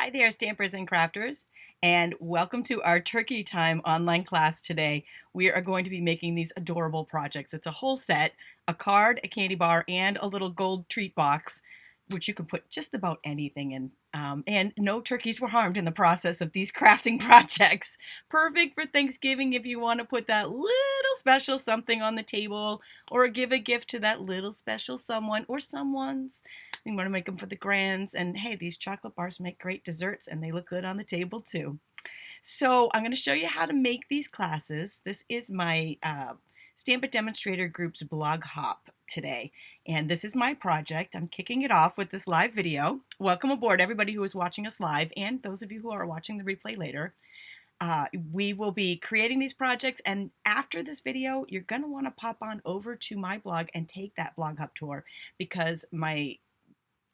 Hi there, Stampers and Crafters, and welcome to our Turkey Time online class today. We are going to be making these adorable projects. It's a whole set, a card, a candy bar, and a little gold treat box, which you can put just about anything in. And no turkeys were harmed in the process of these crafting projects. Perfect for Thanksgiving if you want to put that little special something on the table or give a gift to that little special someone or someone's. We want to make them for the grands. And hey, these chocolate bars make great desserts and they look good on the table too. So I'm going to show you how to make these classes. This is my Stamp It Demonstrator Group's blog hop today. And this is my project. I'm kicking it off with this live video. Welcome aboard everybody who is watching us live and those of you who are watching the replay later. We will be creating these projects, and after this video you're going to want to pop on over to my blog and take that blog hop tour, because my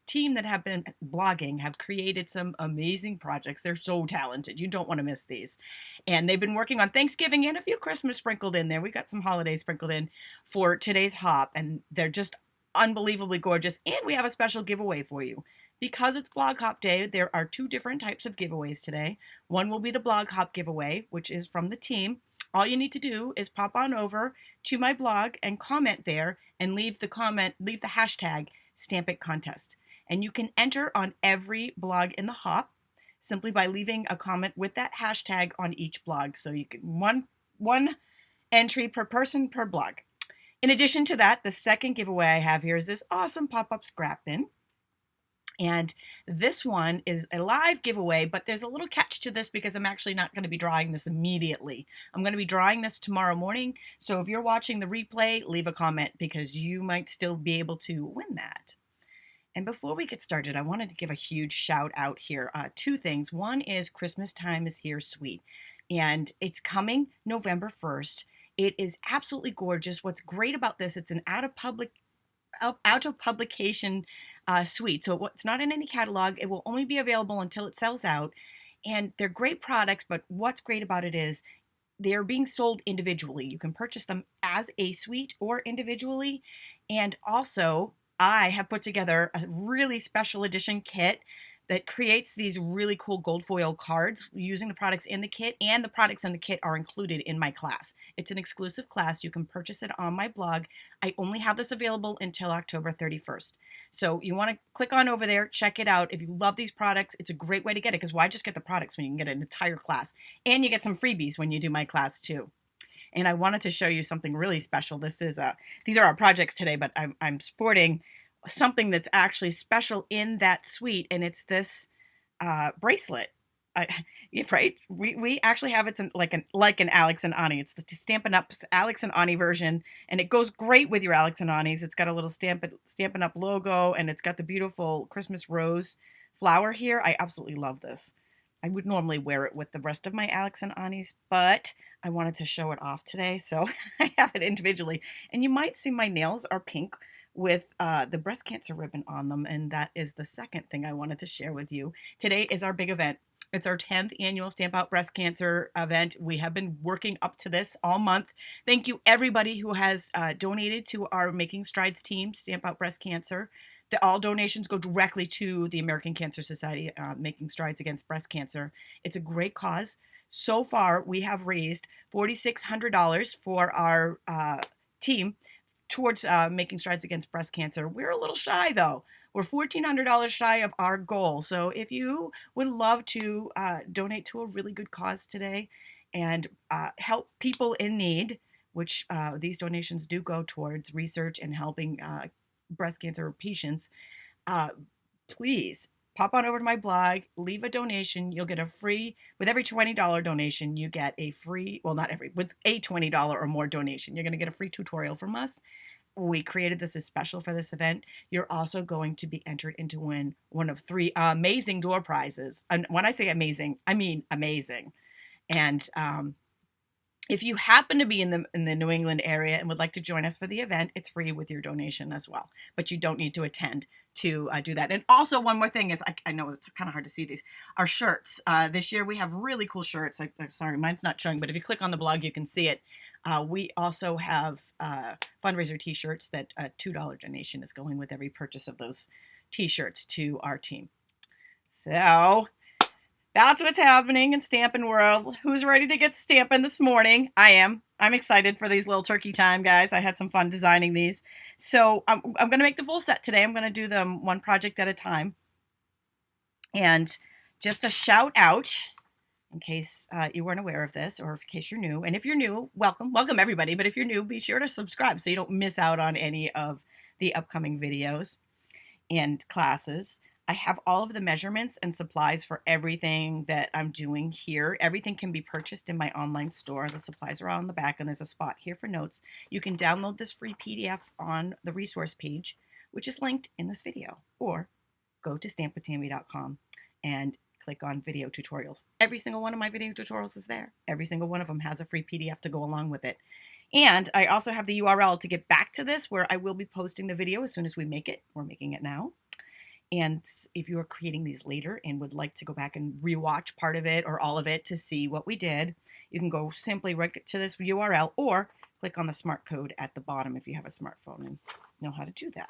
team that have been blogging have created some amazing projects. They're so talented. You don't want to miss these. And they've been working on Thanksgiving and a few Christmas sprinkled in there. We got some holidays sprinkled in for today's hop, and they're just unbelievably gorgeous. And we have a special giveaway for you. Because it's Blog Hop Day, there are two different types of giveaways today. One will be the Blog Hop giveaway, which is from the team. All you need to do is pop on over to my blog and comment there and leave the hashtag #StampItContest. And you can enter on every blog in the hop simply by leaving a comment with that hashtag on each blog. So you can one entry per person per blog. In addition to that, the second giveaway I have here is this awesome pop-up scrap bin. And this one is a live giveaway, but there's a little catch to this because I'm actually not going to be drawing this immediately. I'm going to be drawing this tomorrow morning. So if you're watching the replay, leave a comment because you might still be able to win that. And before we get started, I wanted to give a huge shout out here. Two things. One is Christmas time is here sweet, and it's coming November 1st. It is absolutely gorgeous. What's great about this, it's an out of publication suite. So it's not in any catalog. It will only be available until it sells out. And they're great products, but what's great about it is they're being sold individually. You can purchase them as a suite or individually. And also, I have put together a really special edition kit that creates these really cool gold foil cards using the products in the kit, and the products in the kit are included in my class. It's an exclusive class. You can purchase it on my blog. I only have this available until October 31st. So you want to click on over there, check it out. If you love these products, it's a great way to get it, because why just get the products when you can get an entire class? And you get some freebies when you do my class too. And I wanted to show you something really special. These are our projects today, but I'm sporting something that's actually special in that suite, and it's this bracelet. Right? We actually have it like an Alex and Ani. It's the Stampin' Up Alex and Ani version, and it goes great with your Alex and Anis. It's got a little Stampin' Up logo, and it's got the beautiful Christmas rose flower here. I absolutely love this. I would normally wear it with the rest of my Alex and Anis, but I wanted to show it off today, so I have it individually. And you might see my nails are pink with the breast cancer ribbon on them, and that is the second thing I wanted to share with you. Today is our big event. It's our 10th annual Stamp Out Breast Cancer event. We have been working up to this all month. Thank you everybody who has donated to our Making Strides team, Stamp Out Breast Cancer. All donations go directly to the American Cancer Society, Making Strides Against Breast Cancer. It's a great cause. So far, we have raised $4,600 for our team towards Making Strides Against Breast Cancer. We're a little shy though. We're $1,400 shy of our goal. So if you would love to donate to a really good cause today and help people in need, which these donations do go towards research and helping breast cancer patients, please pop on over to my blog, leave a donation. You'll get a free, with every $20 donation, you get a free, well, not every, with a $20 or more donation, you're going to get a free tutorial from us. We created this as special for this event. You're also going to be entered into win one of 3 amazing door prizes. And when I say amazing, I mean amazing. And if you happen to be in the New England area and would like to join us for the event, it's free with your donation as well. But you don't need to attend to do that. And also one more thing is, I know it's kind of hard to see these, our shirts. This year we have really cool shirts. I'm sorry, mine's not showing, but if you click on the blog, you can see it. We also have fundraiser t-shirts that a $2 donation is going with every purchase of those t-shirts to our team. So That's what's happening in Stampin' World. Who's ready to get stamping this morning? I am. I'm excited for these little turkey time, guys. I had some fun designing these. So I'm going to make the full set today. I'm going to do them one project at a time. And just a shout out, in case you weren't aware of this, or in case you're new. And if you're new, welcome. Welcome, everybody. But if you're new, be sure to subscribe so you don't miss out on any of the upcoming videos and classes. I have all of the measurements and supplies for everything that I'm doing here. Everything can be purchased in my online store. The supplies are all on the back, and there's a spot here for notes. You can download this free PDF on the resource page, which is linked in this video, or go to stampwithtami.com and click on video tutorials. Every single one of my video tutorials is there. Every single one of them has a free PDF to go along with it. And I also have the URL to get back to this, where I will be posting the video as soon as we make it. We're making it now. And if you are creating these later and would like to go back and rewatch part of it or all of it to see what we did, you can go simply right to this URL or click on the smart code at the bottom if you have a smartphone and know how to do that.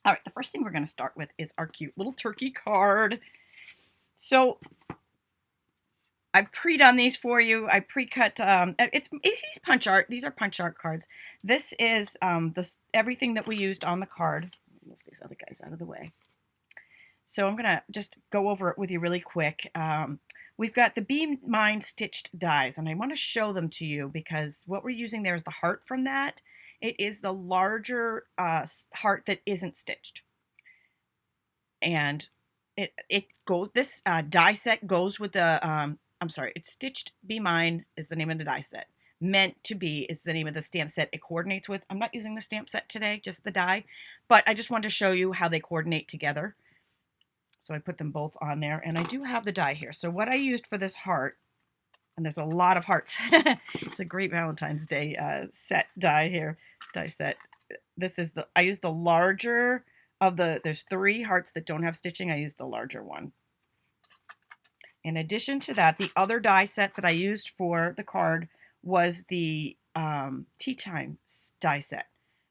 All right, the first thing we're going to start with is our cute little turkey card. So I've pre-done these for you. I pre-cut, it's punch art. These are punch art cards. This is everything that we used on the card. Move these other guys out of the way. So I'm going to just go over it with you really quick. We've got the Be Mine stitched dies, and I want to show them to you because what we're using there is the heart from that. It is the larger heart that isn't stitched. And this die set goes with the, it's Stitched Be Mine is the name of the die set. Meant to Be is the name of the stamp set it coordinates with. I'm not using the stamp set today, just the die, but I just wanted to show you how they coordinate together. So I put them both on there, and I do have the die here. So what I used for this heart, and there's a lot of hearts. It's a great Valentine's Day set die here, die set. I used the larger of there's 3 hearts that don't have stitching. I used the larger one. In addition to that, the other die set that I used for the card was the Tea Time die set.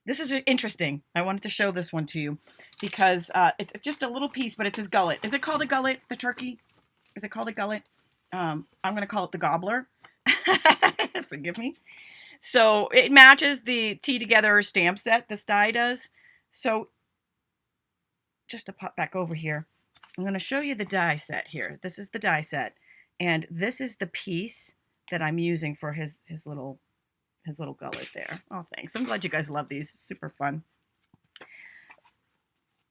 This is interesting. I wanted to show this one to you because it's just a little piece, but it's his gullet. Is it called a gullet, the turkey? Is it called a gullet? I'm going to call it the gobbler. Forgive me. So it matches the Tea Together stamp set, this die does. So just to pop back over here, I'm going to show you the die set here. This is the die set, and this is the piece that I'm using for his little gullet there. Oh, thanks. I'm glad you guys love these. It's super fun.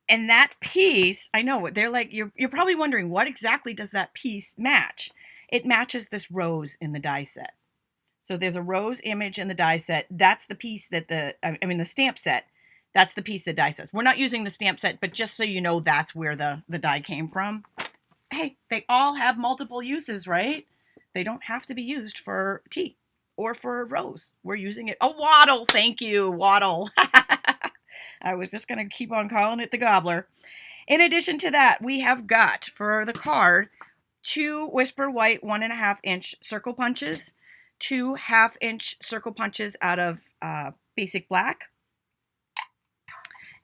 And that piece, I know, they're like, you're probably wondering, what exactly does that piece match? It matches this rose in the die set. So there's a rose image in the die set. That's the piece that the stamp set, that's the piece that die sets. We're not using the stamp set, but just so you know, that's where the die came from. Hey, they all have multiple uses, right? They don't have to be used for tea or for a rose. We're using it. A wattle. Thank you, wattle. I was just going to keep on calling it the gobbler. In addition to that, we have got for the card 2 Whisper White 1.5 inch circle punches, 2 1/2 inch circle punches out of basic black.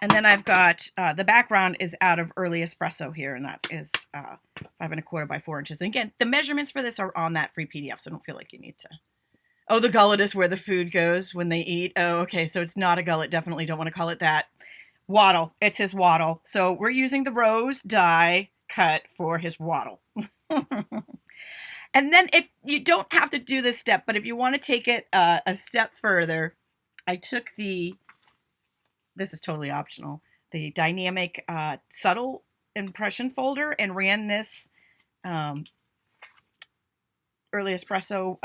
And then I've got the background is out of Early Espresso here, and that is 5 1/4 by 4 inches. And again, the measurements for this are on that free PDF, so don't feel like you need to. Oh, the gullet is where the food goes when they eat. Oh, okay, so it's not a gullet. Definitely don't want to call it that. Wattle. It's his wattle. So we're using the rose die cut for his wattle. And then if you don't have to do this step, but if you want to take it a step further, I took this is totally optional, the dynamic subtle impression folder and ran this Early Espresso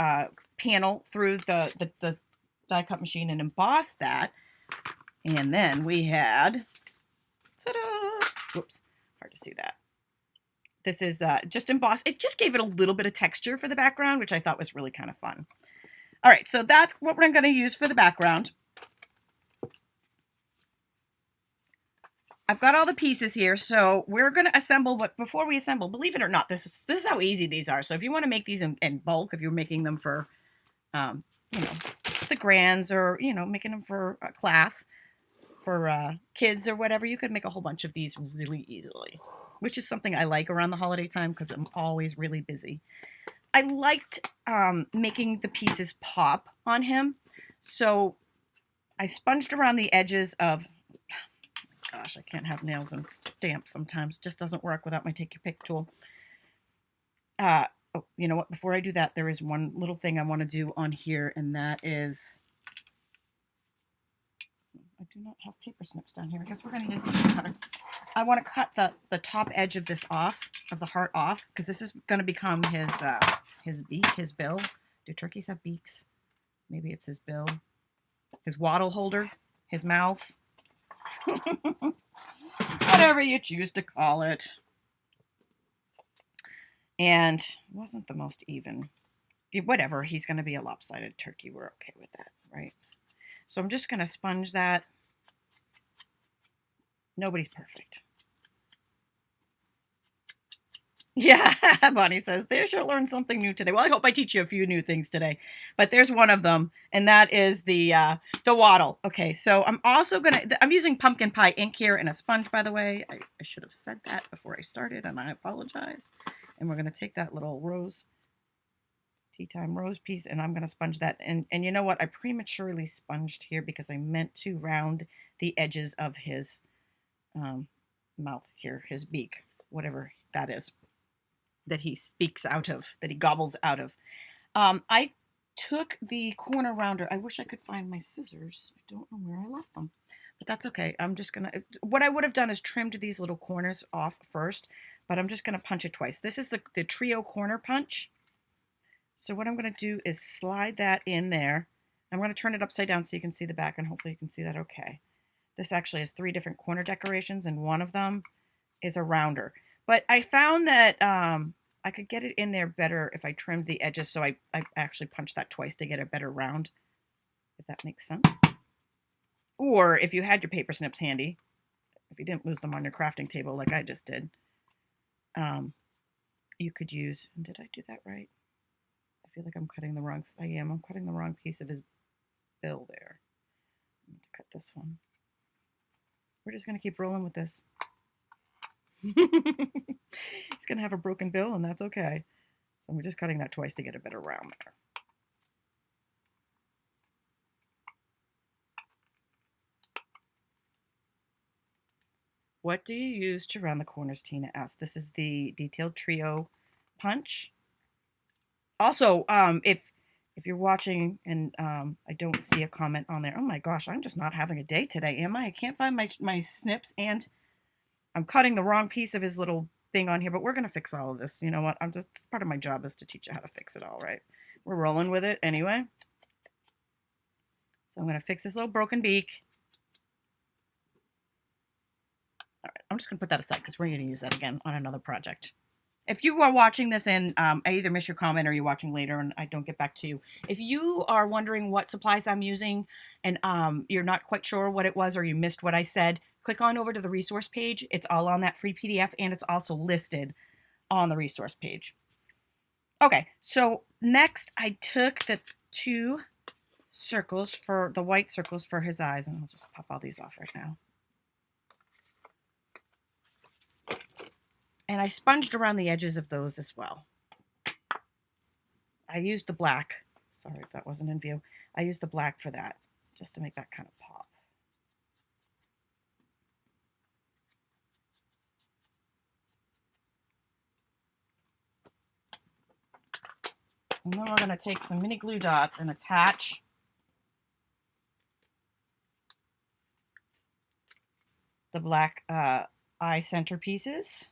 panel through the die cut machine and embossed that. And then we had, ta-da! Whoops, hard to see that. This is just embossed. It just gave it a little bit of texture for the background, which I thought was really kind of fun. All right, so that's what we're going to use for the background. I've got all the pieces here, so we're going to assemble, but before we assemble, believe it or not, this is how easy these are. So if you want to make these in bulk, if you're making them for, the grands or, making them for a class, for kids or whatever, you could make a whole bunch of these really easily. which is something I like around the holiday time because I'm always really busy. I liked making the pieces pop on him. So I sponged around the edges of, gosh, I can't have nails and stamps sometimes. It just doesn't work without my take your pick tool. Oh, you know what? Before I do that, there is one little thing I want to do on here, and that is, I do not have paper snips down here. I guess we're going to use the cutter. I want to cut the top edge of this off, of the heart off, because this is going to become his beak, his bill. Do turkeys have beaks? Maybe it's his bill. His waddle holder, his mouth. Whatever you choose to call it. And it wasn't the most even. Whatever, he's going to be a lopsided turkey. We're okay with that, right? So I'm just going to sponge that. Nobody's perfect. Yeah, Bonnie says, there she'll learn something new today. Well, I hope I teach you a few new things today. But there's one of them, and that is the waddle. Okay, so I'm using pumpkin pie ink here and a sponge, by the way. I should have said that before I started, and I apologize. And we're going to take that little rose, tea time rose piece, and I'm going to sponge that. And you know what? I prematurely sponged here because I meant to round the edges of his mouth here, his beak, whatever that is, that he speaks out of, that he gobbles out of. I took the corner rounder. I wish I could find my scissors. I don't know where I left them, but that's okay. I'm just going to, what I would have done is trimmed these little corners off first, but I'm just going to punch it twice. This is the trio corner punch. So what I'm going to do is slide that in there. I'm going to turn it upside down so you can see the back, and hopefully you can see that okay. This actually has 3 different corner decorations, and one of them is a rounder. But I found that I could get it in there better if I trimmed the edges, so I actually punched that twice to get a better round, if that makes sense. Or if you had your paper snips handy, if you didn't lose them on your crafting table like I just did, you could use, did I do that right? I feel like I'm cutting the wrong, I'm cutting the wrong piece of his bill there. I'm going to cut this one. We're just going to keep rolling with this. He's going to have a broken bill, and that's okay. So we're just cutting that twice to get a better round there. What do you use to round the corners, Tina asked. This is the Detailed Trio punch. Also, if you're watching and I don't see a comment on there, oh my gosh, I'm just not having a day today, am I? I can't find my snips, and I'm cutting the wrong piece of his little thing on here, but we're going to fix all of this. You know what? Part of my job is to teach you how to fix it all, right? We're rolling with it anyway. So I'm going to fix this little broken beak. All right, I'm just going to put that aside because we're going to use that again on another project. If you are watching this and I either miss your comment or you're watching later and I don't get back to you, if you are wondering what supplies I'm using and you're not quite sure what it was or you missed what I said, click on over to the resource page. It's all on that free PDF, and it's also listed on the resource page. Okay, so next I took the 2 circles, for the white circles for his eyes, and I'll just pop all these off right now. And I sponged around the edges of those as well. I used the black. Sorry if that wasn't in view. I used the black for that, just to make that kind of pop. And then we're going to take some mini glue dots and attach the black eye center pieces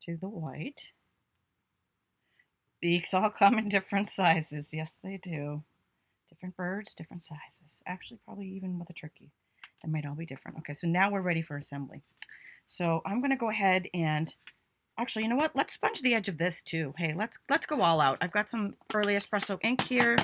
to the white. Beaks all come in different sizes. Yes, they do. Different birds, different sizes. Actually, probably even with a turkey. They might all be different. Okay, so now we're ready for assembly. So I'm going to go ahead and, actually, you know what? Let's sponge the edge of this too. Hey, let's go all out. I've got some early espresso ink here.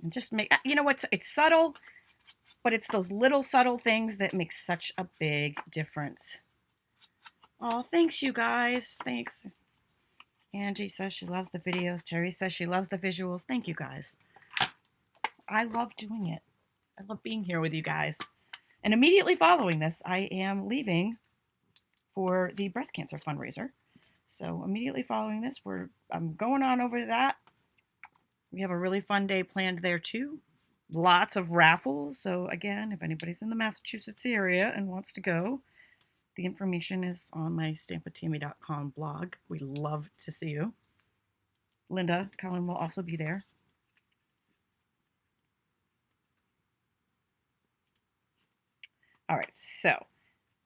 And just make, you know what, it's subtle, but it's those little subtle things that make such a big difference. Oh, thanks you guys. Thanks. Angie says she loves the videos. Terry says she loves the visuals. Thank you guys. I love doing it. I love being here with you guys. And immediately following this, I am leaving for the breast cancer fundraiser. So immediately following this, I'm going on over to that. We have a really fun day planned there too. Lots of raffles. So again, if anybody's in the Massachusetts area and wants to go, the information is on my stampwithtami.com blog. We'd love to see you. Linda Cullen will also be there. All right, so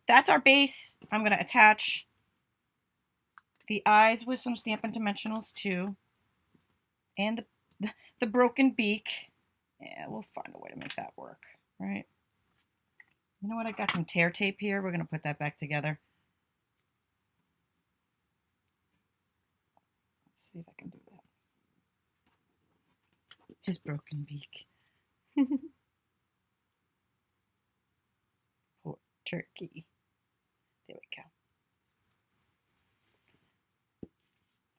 that's our base. I'm going to attach the eyes with some Stampin' Dimensionals too, and the broken beak. Yeah, we'll find a way to make that work, right? You know what? I got some tear tape here. We're going to put that back together. Let's see if I can do that. His broken beak. Poor turkey. There we go.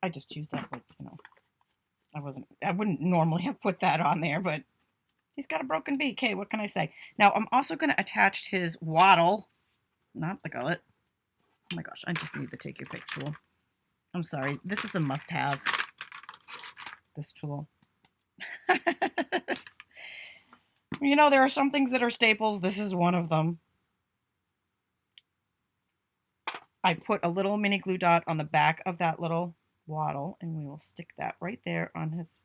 I just used that, like, you know, I wouldn't normally have put that on there, but he's got a broken beak. Hey, what can I say? Now, I'm also going to attach his wattle, not the gullet. Oh my gosh, I just need the Take Your Pick tool. I'm sorry. This is a must-have, this tool. You know, there are some things that are staples. This is one of them. I put a little mini glue dot on the back of that little wattle, and we will stick that right there on his...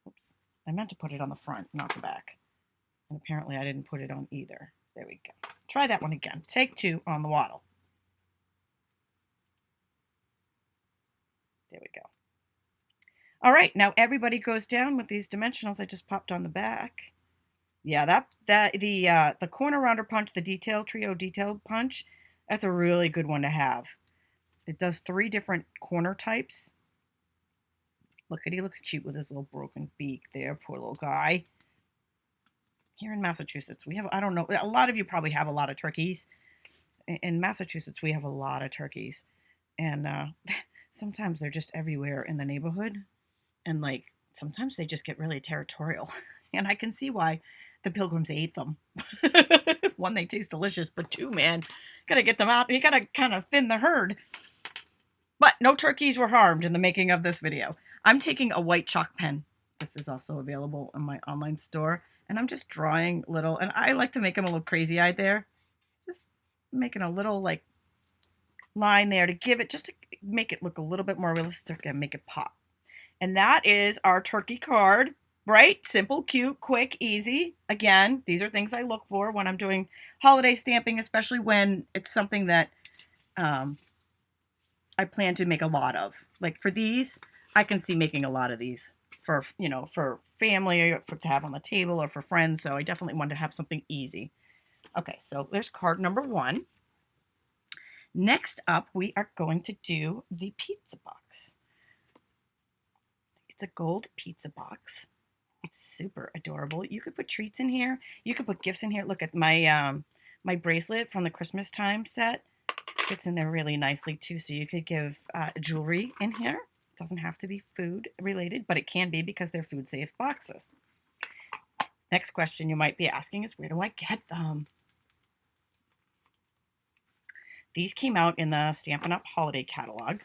Oops. I meant to put it on the front, not the back. And apparently I didn't put it on either. There we go. Try that one again. Take 2 on the wattle. There we go. All right, now everybody goes down with these dimensionals I just popped on the back. Yeah, the corner rounder punch, the trio detail punch, that's a really good one to have. It does 3 different corner types. Look at, he looks cute with his little broken beak there, poor little guy. Here in Massachusetts, we have, I don't know, a lot of you probably have a lot of turkeys. In Massachusetts, we have a lot of turkeys. And sometimes they're just everywhere in the neighborhood. And, like, sometimes they just get really territorial. And I can see why the Pilgrims ate them. 1, they taste delicious, but 2, man, gotta get them out. You gotta kind of thin the herd. But no turkeys were harmed in the making of this video. I'm taking a white chalk pen. This is also available in my online store. And I'm just drawing little, and I like to make them a little crazy-eyed there. Just making a little, like, line there to give it, just to make it look a little bit more realistic and make it pop. And that is our turkey card, right? Simple, cute, quick, easy. Again, these are things I look for when I'm doing holiday stamping, especially when it's something that I plan to make a lot of. Like for these, I can see making a lot of these for, you know, for family or to have on the table or for friends. So I definitely want to have something easy. Okay, so there's card number 1. Next up, we are going to do the pizza box. It's a gold pizza box. It's super adorable. You could put treats in here. You could put gifts in here. Look at my my bracelet from the Christmas time set. Fits in there really nicely too. So you could give jewelry in here. It doesn't have to be food related, but it can be because they're food safe boxes. Next question you might be asking is, where do I get them? These came out in the Stampin' Up! Holiday catalog.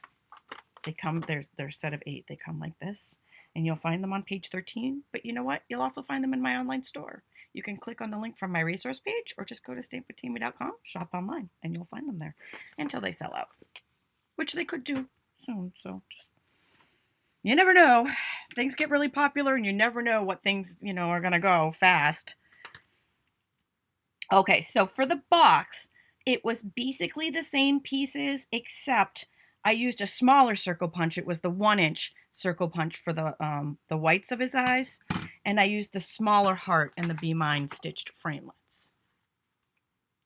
They come, there's a set of 8. They come like this. And you'll find them on page 13. But you know what? You'll also find them in my online store. You can click on the link from my resource page or just go to stampwithtami.com, shop online, and you'll find them there until they sell out, which they could do soon. So just, you never know. Things get really popular and you never know what things, you know, are going to go fast. Okay, so for the box, it was basically the same pieces, except I used a smaller circle punch. It was the 1-inch circle punch for the whites of his eyes, and I used the smaller heart and the Be Mine stitched framelits.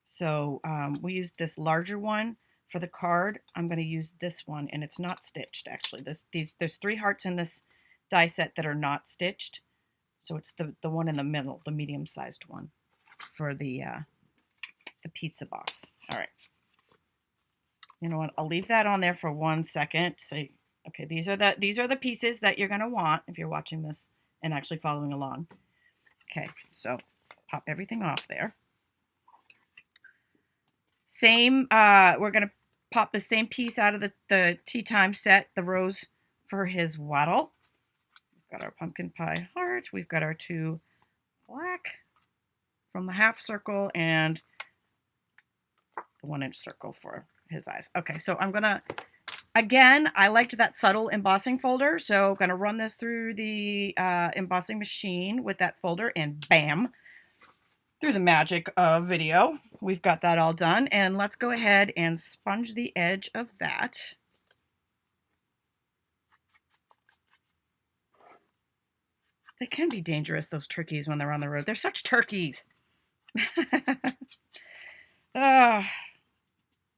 So we used this larger one for the card. I'm going to use this one, and it's not stitched actually. There's 3 hearts in this die set that are not stitched, so it's the one in the middle, the medium-sized one for the pizza box. All right. You know what? I'll leave that on there for 1 second so Okay, these are the pieces that you're going to want if you're watching this and actually following along. Okay, so pop everything off there. Same, we're going to pop the same piece out of the tea time set, the rose for his waddle. We've got our pumpkin pie heart. We've got our 2 black from the half circle and the 1-inch circle for his eyes. Okay, so I'm going to, again, I liked that subtle embossing folder, so I'm going to run this through the embossing machine with that folder, and bam, through the magic of video, we've got that all done. And let's go ahead and sponge the edge of that. They can be dangerous, those turkeys, when they're on the road. They're such turkeys. I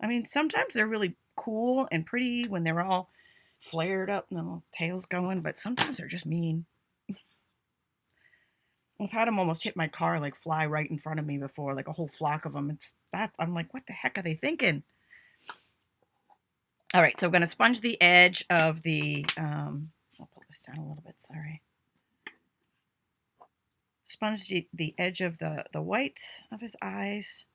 mean, sometimes they're really cool and pretty when they're all flared up and the little tails going, but sometimes they're just mean. I've had them almost hit my car, like fly right in front of me before, like a whole flock of them. I'm like, what the heck are they thinking? All right, so I'm going to sponge the edge of the, I'll pull this down a little bit, sorry. Sponge the edge of the white of his eyes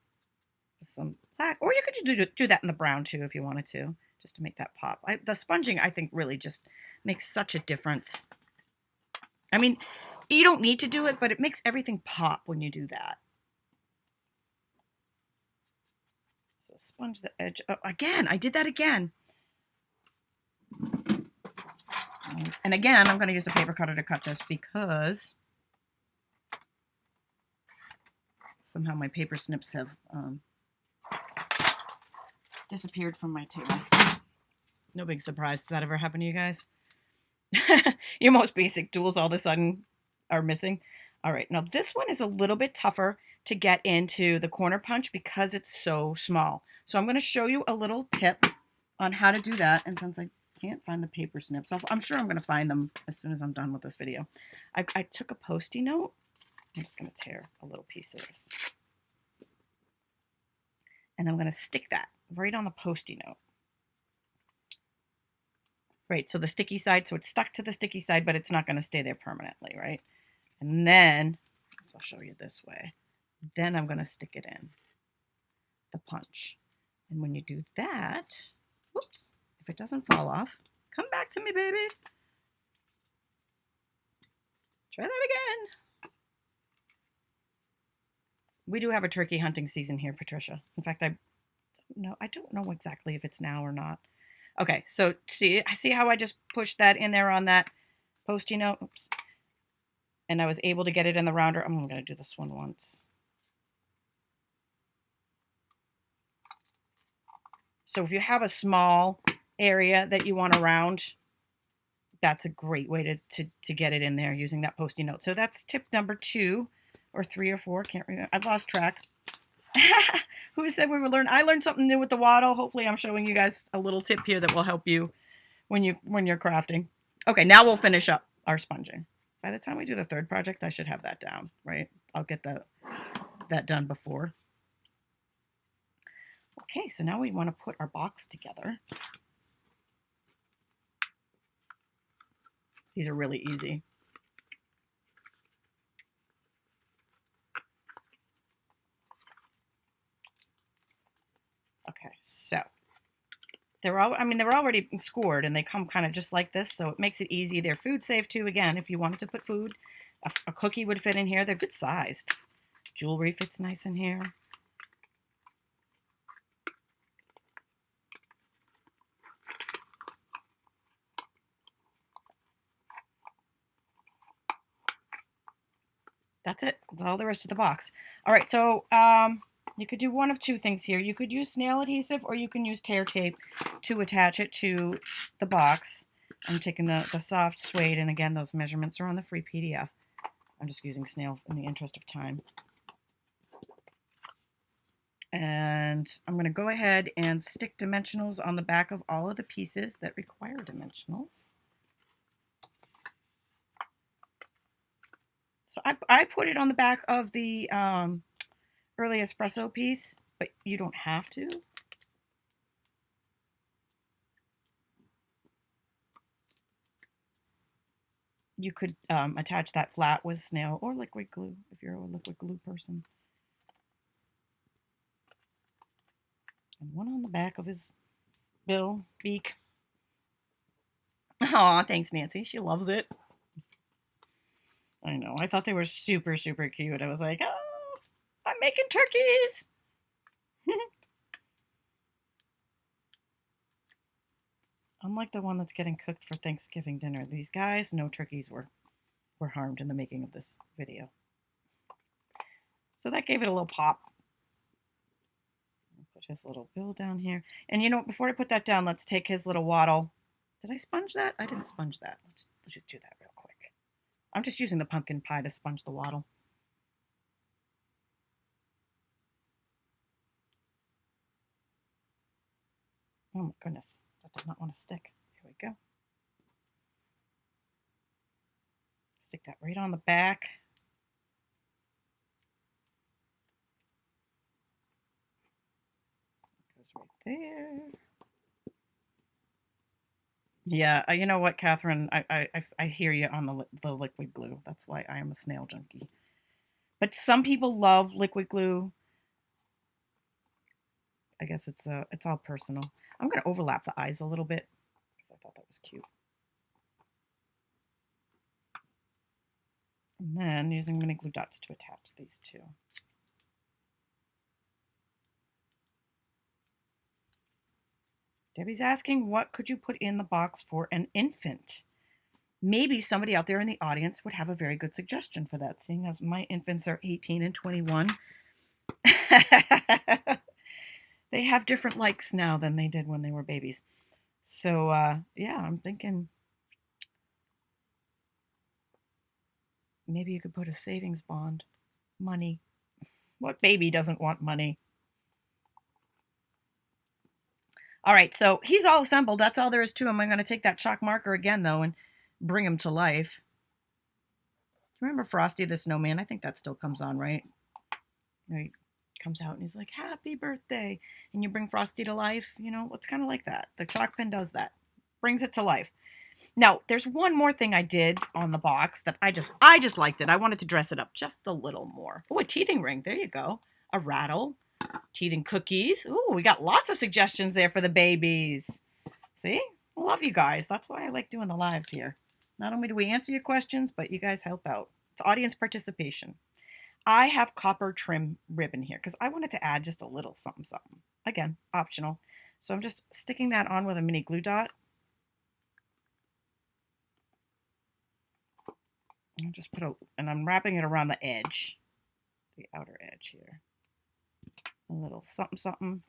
with some black, or you could do that in the brown too if you wanted to, just to make that pop. The sponging, I think, really just makes such a difference. I mean, you don't need to do it, but it makes everything pop when you do that. So sponge the edge. Oh, again, I did that again. And again, I'm going to use a paper cutter to cut this because somehow my paper snips have disappeared from my table. No big surprise. Does that ever happen to you guys? Your most basic tools all of a sudden are missing. All right, now this one is a little bit tougher to get into the corner punch because it's so small. So I'm going to show you a little tip on how to do that. And since I can't find the paper snips, I'm sure I'm going to find them as soon as I'm done with this video. I took a Post-it note. I'm just going to tear a little piece of this. And I'm going to stick that right on the Post-it note. Right, so the sticky side, so it's stuck to the sticky side, but it's not going to stay there permanently, right? And then, so I'll show you this way. Then I'm going to stick it in the punch. And when you do that, whoops, if it doesn't fall off, come back to me, baby. Try that again. We do have a turkey hunting season here, Patricia. In fact, I don't know exactly if it's now or not. Okay, so see how I just pushed that in there on that Post-it note? Oops. And I was able to get it in the rounder. I'm going to do this one once. So if you have a small area that you want to round, that's a great way to get it in there using that Post-it note. So that's tip number 2 or 3 or 4. Can't remember. I've lost track. Who said we would learn? I learned something new with the waddle. Hopefully I'm showing you guys a little tip here that will help you when you're crafting. Okay, now we'll finish up our sponging. By the time we do the third project, I should have that down, right? I'll get that done before. Okay, so now we want to put our box together. These are really easy. Okay, so they're already scored and they come kind of just like this, so it makes it easy. They're food safe too. Again, if you wanted to put food, a cookie would fit in here. They're good sized. Jewelry fits nice in here. That's it. That's all the rest of the box. All right, so you could do one of 2 things here. You could use snail adhesive or you can use tear tape to attach it to the box. I'm taking the soft suede, and again, those measurements are on the free PDF. I'm just using snail in the interest of time. And I'm going to go ahead and stick dimensionals on the back of all of the pieces that require dimensionals. So I put it on the back of the early espresso piece, but you don't have to. You could attach that flat with snail or liquid glue if you're a liquid glue person. And one on the back of his beak. Aw, thanks, Nancy. She loves it. I know. I thought they were super, super cute. I was like, oh, I'm making turkeys. Unlike the one that's getting cooked for Thanksgiving dinner, these guys, no turkeys were harmed in the making of this video. So that gave it a little pop. I'll put his little bill down here. And you know, before I put that down, let's take his little waddle. Did I sponge that? I didn't sponge that. Let's just do that real quick. I'm just using the pumpkin pie to sponge the waddle. Oh my goodness, that does not want to stick. Here we go. Stick that right on the back. Goes right there. Yeah, you know what, Catherine? I hear you on the liquid glue. That's why I am a snail junkie. But some people love liquid glue. I guess it's all personal. I'm going to overlap the eyes a little bit because I thought that was cute. And then using mini glue dots to attach these two. Debbie's asking, what could you put in the box for an infant? Maybe somebody out there in the audience would have a very good suggestion for that, seeing as my infants are 18 and 21. They have different likes now than they did when they were babies. So, yeah, I'm thinking maybe you could put a savings bond. Money. What baby doesn't want money? All right, so he's all assembled. That's all there is to him. I'm going to take that chalk marker again, though, and bring him to life. Remember Frosty the Snowman? I think that still comes on, right? You know, he comes out and he's like, happy birthday. And you bring Frosty to life. You know, it's kind of like that. The chalk pen does that. Brings it to life. Now, there's one more thing I did on the box that I just liked it. I wanted to dress it up just a little more. Oh, a teething ring. There you go. A rattle. Teething cookies. Ooh, we got lots of suggestions there for the babies. See? I love you guys. That's why I like doing the lives here. Not only do we answer your questions, but you guys help out. It's audience participation. I have copper trim ribbon here because I wanted to add just a little something, something. Again, optional. So I'm just sticking that on with a mini glue dot. And just and I'm wrapping it around the edge, the outer edge here. A little something, something.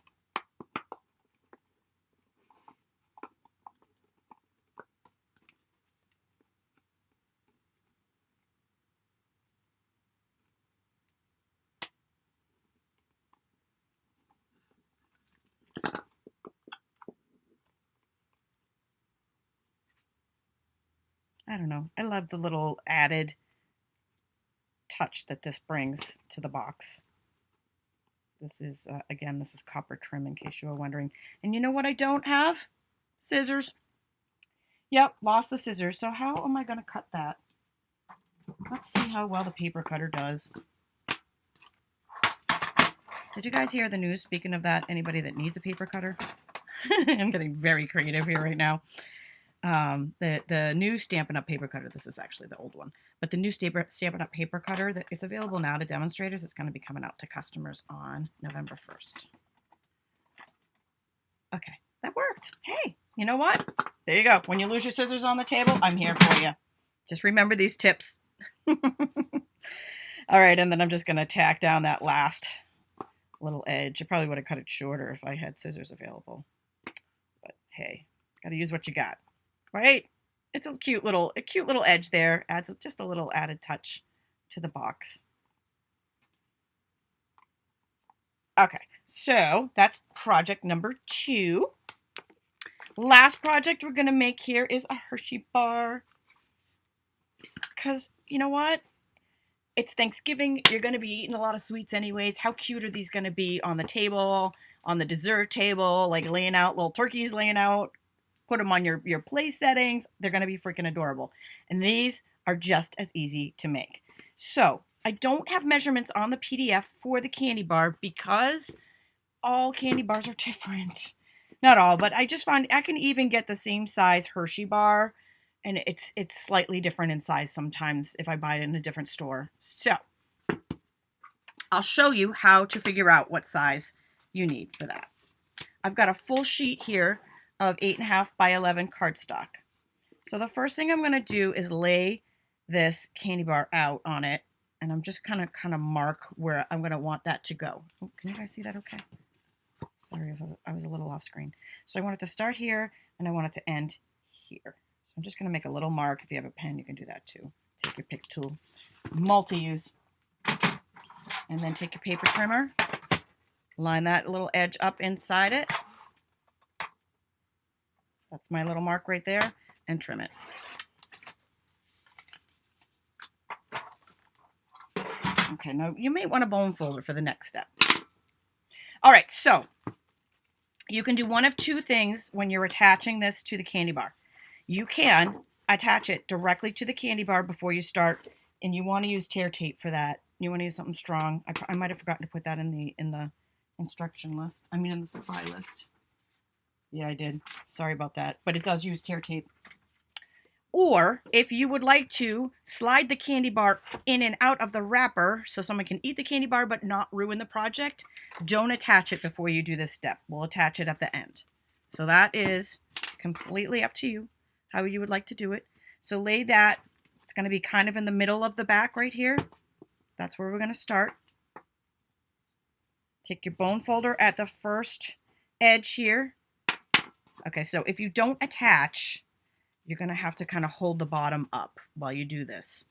I don't know. I love the little added touch that this brings to the box. This is, again, this is copper trim in case you were wondering. And you know what I don't have? Scissors. Yep, lost the scissors. So how am I going to cut that? Let's see how well the paper cutter does. Did you guys hear the news? Speaking of that, anybody that needs a paper cutter? I'm getting very creative here right now. The new Stampin' Up paper cutter, this is actually the old one, but the new Stampin' Up paper cutter, that it's available now to demonstrators. It's going to be coming out to customers on November 1st. Okay, that worked. Hey, you know what? There you go. When you lose your scissors on the table, I'm here for you. Just remember these tips. All right, and then I'm just going to tack down that last little edge. I probably would have cut it shorter if I had scissors available. But hey, got to use what you got. Right? It's a cute little edge there. Adds just a little added touch to the box. Okay, so that's project number 2. Last project we're going to make here is a Hershey bar. Because, you know what? It's Thanksgiving. You're going to be eating a lot of sweets anyways. How cute are these going to be on the table, on the dessert table, like laying out, little turkeys laying out? Put them on your place settings. They're going to be freaking adorable. And these are just as easy to make. So I don't have measurements on the PDF for the candy bar because all candy bars are different. Not all, but I just found I can even get the same size Hershey bar, and it's slightly different in size sometimes if I buy it in a different store. So I'll show you how to figure out what size you need for that. I've got a full sheet here of 8.5 by 11 cardstock. So the first thing I'm going to do is lay this candy bar out on it, and I'm just kind of mark where I'm going to want that to go. Oh, can you guys see that okay? Sorry if I was a little off screen. So I want it to start here, and I want it to end here. So I'm just going to make a little mark. If you have a pen, you can do that too. Take your pick tool, multi-use, and then take your paper trimmer, line that little edge up inside it. That's my little mark right there, and trim it. Okay, now you may want a bone folder for the next step. All right, so you can do one of two things when you're attaching this to the candy bar. You can attach it directly to the candy bar before you start, and you want to use tear tape for that. You want to use something strong. I might have forgotten to put that in the instruction list. I mean in the supply list. Yeah, I did. Sorry about that. But it does use tear tape. Or if you would like to slide the candy bar in and out of the wrapper so someone can eat the candy bar but not ruin the project, don't attach it before you do this step. We'll attach it at the end. So that is completely up to you how you would like to do it. So lay that. It's going to be kind of in the middle of the back right here. That's where we're going to start. Take your bone folder at the first edge here. Okay, so if you don't attach, you're going to have to kind of hold the bottom up while you do this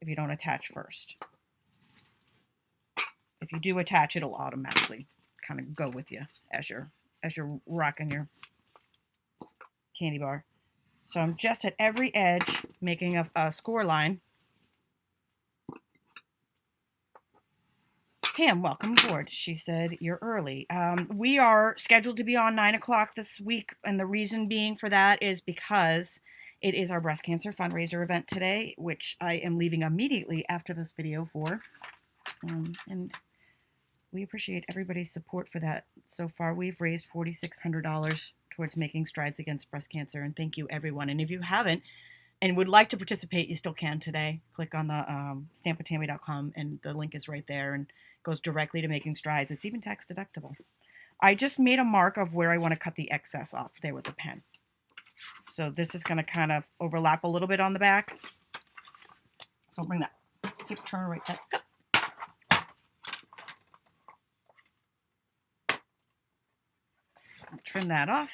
if you don't attach first. If you do attach, it'll automatically kind of go with you as you're rocking your candy bar. So I'm just at every edge making a score line. Pam, welcome aboard. She said, you're early. We are scheduled to be on 9 o'clock this week, and the reason being for that is because it is our breast cancer fundraiser event today, which I am leaving immediately after this video for. And we appreciate everybody's support for that. So far, we've raised $4,600 towards making strides against breast cancer, and thank you, everyone. And if you haven't and would like to participate, you still can today. Click on the stampwithtami.com, and the link is right there, and goes directly to making strides. It's even tax deductible. I just made a mark of where I want to cut the excess off there with the pen. So this is going to kind of overlap a little bit on the back. So I'll bring that paper turner right back up. I'll trim that off.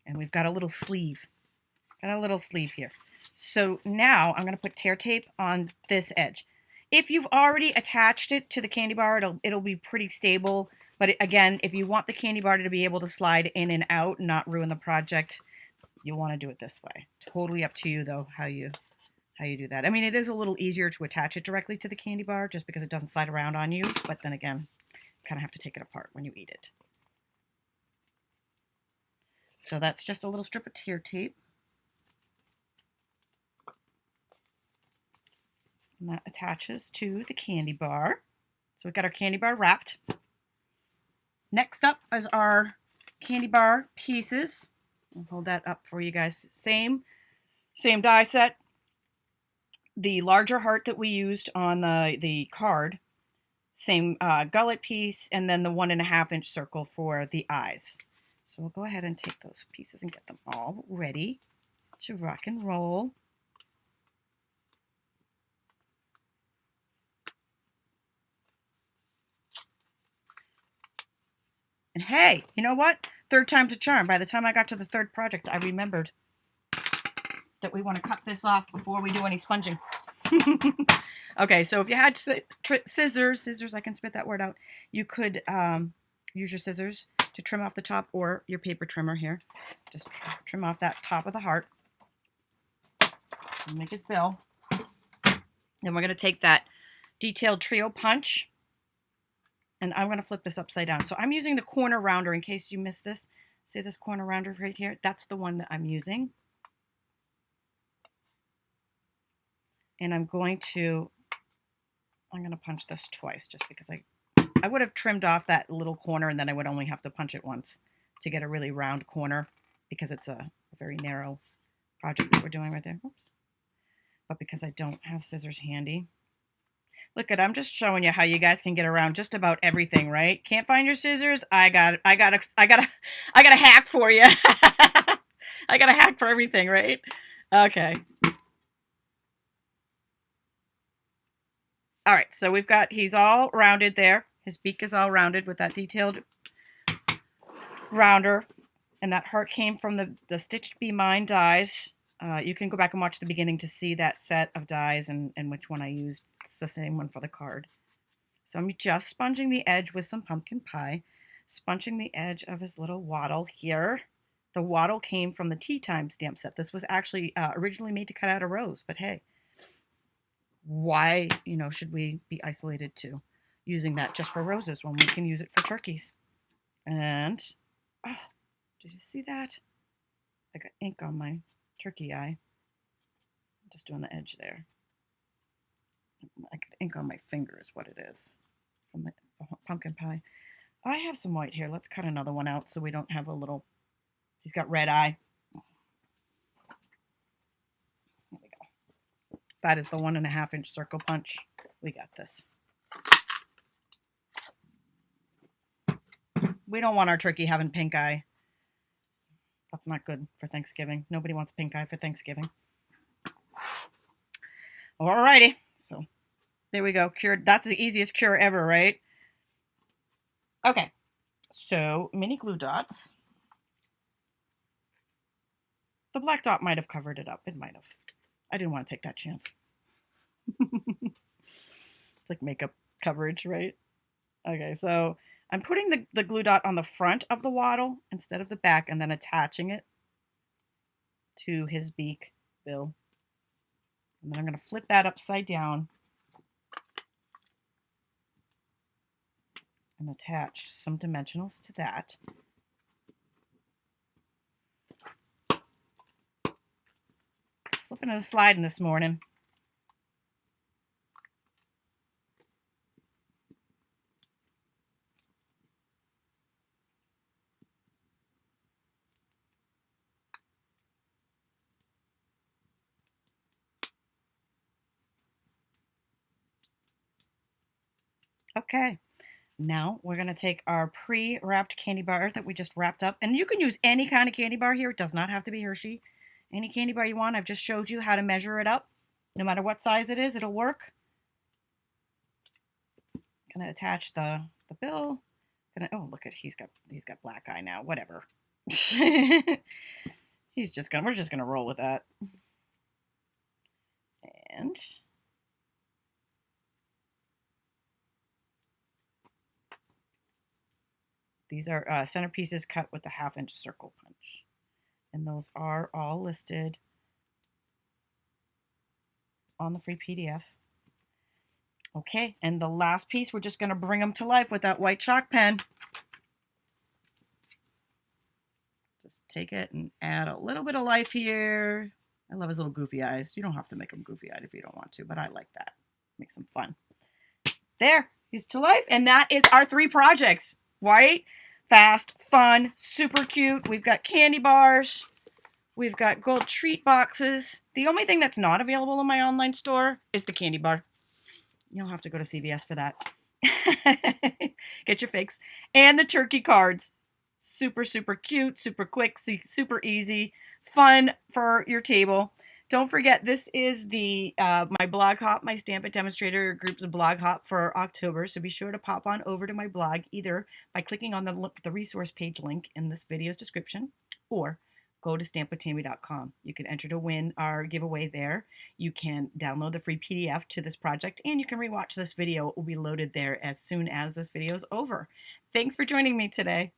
And we've got a little sleeve. Got a little sleeve here. So now I'm going to put tear tape on this edge. If you've already attached it to the candy bar, it'll be pretty stable. But again, if you want the candy bar to be able to slide in and out and not ruin the project, you'll want to do it this way. Totally up to you, though, how you do that. I mean, it is a little easier to attach it directly to the candy bar just because it doesn't slide around on you. But then again, you kind of have to take it apart when you eat it. So that's just a little strip of tear tape. And that attaches to the candy bar. So we've got our candy bar wrapped. Next up is our candy bar pieces. I'll hold that up for you guys. Same die set. The larger heart that we used on the card. Same gullet piece, and then the 1.5-inch circle for the eyes. So we'll go ahead and take those pieces and get them all ready to rock and roll. And hey, you know what? Third time's a charm. By the time I got to the third project, I remembered that we want to cut this off before we do any sponging. Okay, so if you had scissors, I can spit that word out. You could use your scissors to trim off the top, or your paper trimmer here. Just trim off that top of the heart. And make his bill. Then we're going to take that detailed trio punch. And I'm going to flip this upside down. So I'm using the corner rounder in case you missed this. See this corner rounder right here? That's the one that I'm using. And I'm going to punch this twice just because I would have trimmed off that little corner and then I would only have to punch it once to get a really round corner because it's a very narrow project that we're doing right there. Oops. But because I don't have scissors handy. Look at, I'm just showing you how you guys can get around just about everything, right? Can't find your scissors? I got a hack for you. I got a hack for everything, right? Okay. All right, so we've got, he's all rounded there. His beak is all rounded with that detailed rounder. And that heart came from the Stitched Be Mine dies. You can go back and watch the beginning to see that set of dies and which one I used. It's the same one for the card. So I'm just sponging the edge with some pumpkin pie. Sponging the edge of his little wattle here. The wattle came from the Tea Time stamp set. This was actually originally made to cut out a rose, but hey. Why, should we be isolated to using that just for roses when we can use it for turkeys? And, oh, did you see that? I got ink on my turkey eye. I'm just doing the edge there. I got ink on my finger is what it is from the pumpkin pie. I have some white here. Let's cut another one out so we don't have a little, he's got red eye. That is the 1.5 inch circle punch. We got this. We don't want our turkey having pink eye. That's not good for Thanksgiving. Nobody wants pink eye for Thanksgiving. Alrighty. So there we go. Cured. That's the easiest cure ever, right? Okay. So mini glue dots. The black dot might have covered it up. It might have. I didn't want to take that chance. It's like makeup coverage, right? Okay, so I'm putting the glue dot on the front of the wattle instead of the back and then attaching it to his beak, bill. And then I'm going to flip that upside down and attach some dimensionals to that. Slipping and sliding this morning. Okay, now we're going to take our pre-wrapped candy bar that we just wrapped up. And you can use any kind of candy bar here. It does not have to be Hershey. Any candy bar you want. I've just showed you how to measure it up. No matter what size it is, it'll work. Gonna attach the bill. Oh, look at he's got black eye now. Whatever. We're just gonna roll with that. And these are centerpieces cut with a 1/2 inch circle punch. And those are all listed on the free PDF. Okay, and the last piece, we're just going to bring them to life with that white chalk pen. Just take it and add a little bit of life here. I love his little goofy eyes. You don't have to make them goofy-eyed if you don't want to, but I like that. Makes them fun. There, he's to life. And that is our 3 projects. White, fast, fun, super cute. We've got candy bars. We've got gold treat boxes. The only thing that's not available in my online store is the candy bar. You'll have to go to CVS for that. Get your fix. And the turkey cards. Super, super cute, super quick, super easy, fun for your table. Don't forget, this is the my blog hop, my Stamp It Demonstrator group's blog hop for October. So be sure to pop on over to my blog either by clicking on the resource page link in this video's description or go to stampwithtami.com. You can enter to win our giveaway there. You can download the free PDF to this project and you can rewatch this video. It will be loaded there as soon as this video is over. Thanks for joining me today.